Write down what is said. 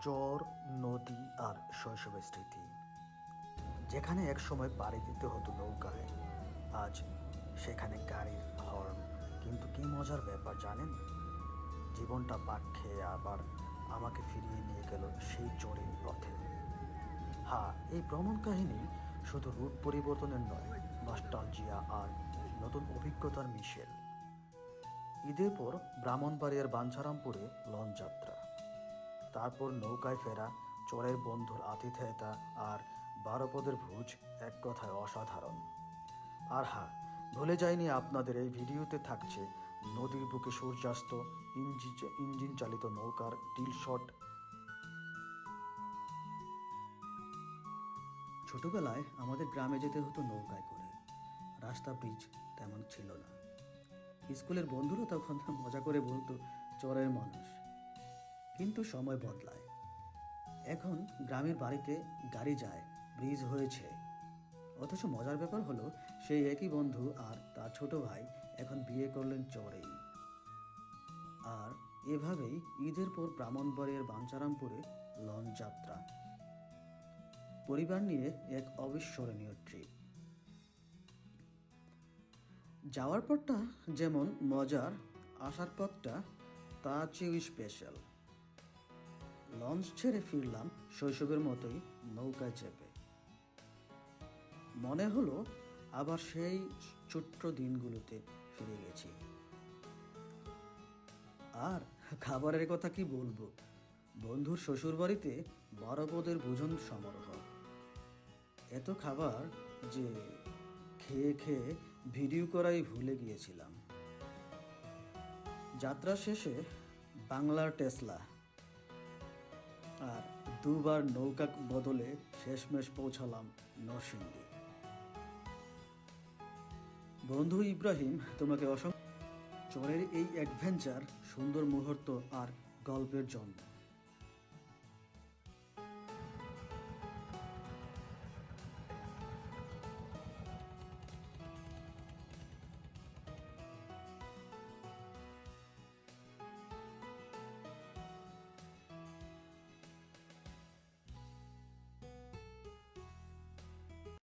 চর, নদী আর শৈশবের স্মৃতি। যেখানে একসময় পাড়ি দিতে হতো নৌকায়, আজ সেখানে গাড়ির হর্ন। কিন্তু কি মজার ব্যাপার জানেন, জীবনটা পাক খেয়ে আবার আমাকে ফিরিয়ে নিয়ে গেল সেই চরের পথে। হ্যাঁ, এই ভ্রমণ কাহিনী শুধু রুট পরিবর্তনের নয়, নস্টালজিয়া আর নতুন অভিজ্ঞতার মিশেল। ঈদের পর ব্রাহ্মণবাড়িয়ার বাঞ্ছারামপুরে লঞ্চ যাত্রা, তারপর নৌকায় ফেরা, চরের বন্ধুর আতিথেয়তা আর 12 পদের ভোজ, এক কথায় অসাধারণ। আর হ্যাঁ, ভুলে যায়নি আপনাদের এই ভিডিওতে থাকছে নদীর বুকে সূর্যাস্ত, ইঞ্জিন চালিত নৌকার ডিল শট। ছোটবেলায় আমাদের গ্রামে যেতে হতো নৌকায় করে। রাস্তা ব্রিজ তেমন ছিল না। স্কুলের বন্ধুরা তখন মজা করে বলতো চরের মানুষ। কিন্তু সময় বদলায়, এখন গ্রামের বাড়িতে গাড়ি যায়, ব্রিজ হয়েছে। অথচ মজার ব্যাপার হলো, সেই একই বন্ধু আর তার ছোট ভাই এখন বিয়ে করলেন চরেই। আর এভাবেই ঈদের পর ব্রাহ্মণবাড়িয়ার বাঞ্ছারামপুরে লঞ্চ যাত্রা, পরিবার নিয়ে এক অবিস্মরণীয় ট্রিপ। যাওয়ার পথটা যেমন মজার, আসার পথটা তার চেয়েও স্পেশাল। লঞ্চ ছেড়ে ফিরলাম শৈশবের মতোই নৌকায় চেপে। মনে হলো আবার সেই ছোট্ট দিনগুলোতে ফিরে গেছি। আর খাবারের কথা কি বলবো, বন্ধুর শ্বশুর বাড়িতে 12 পদের ভোজন সমারোহ। এত খাবার যে খেয়ে খেয়ে ভিডিও করাই ভুলে গিয়েছিলাম। যাত্রা শেষে বাংলার টেসলা আর দুবার নৌকা বদলে শেষমেশ পৌঁছালাম নরসিংদী। বন্ধু ইব্রাহিম, তোমাকে অসংখ্য চরের এই অ্যাডভেঞ্চার, সুন্দর মুহূর্ত আর গল্পের জন্য।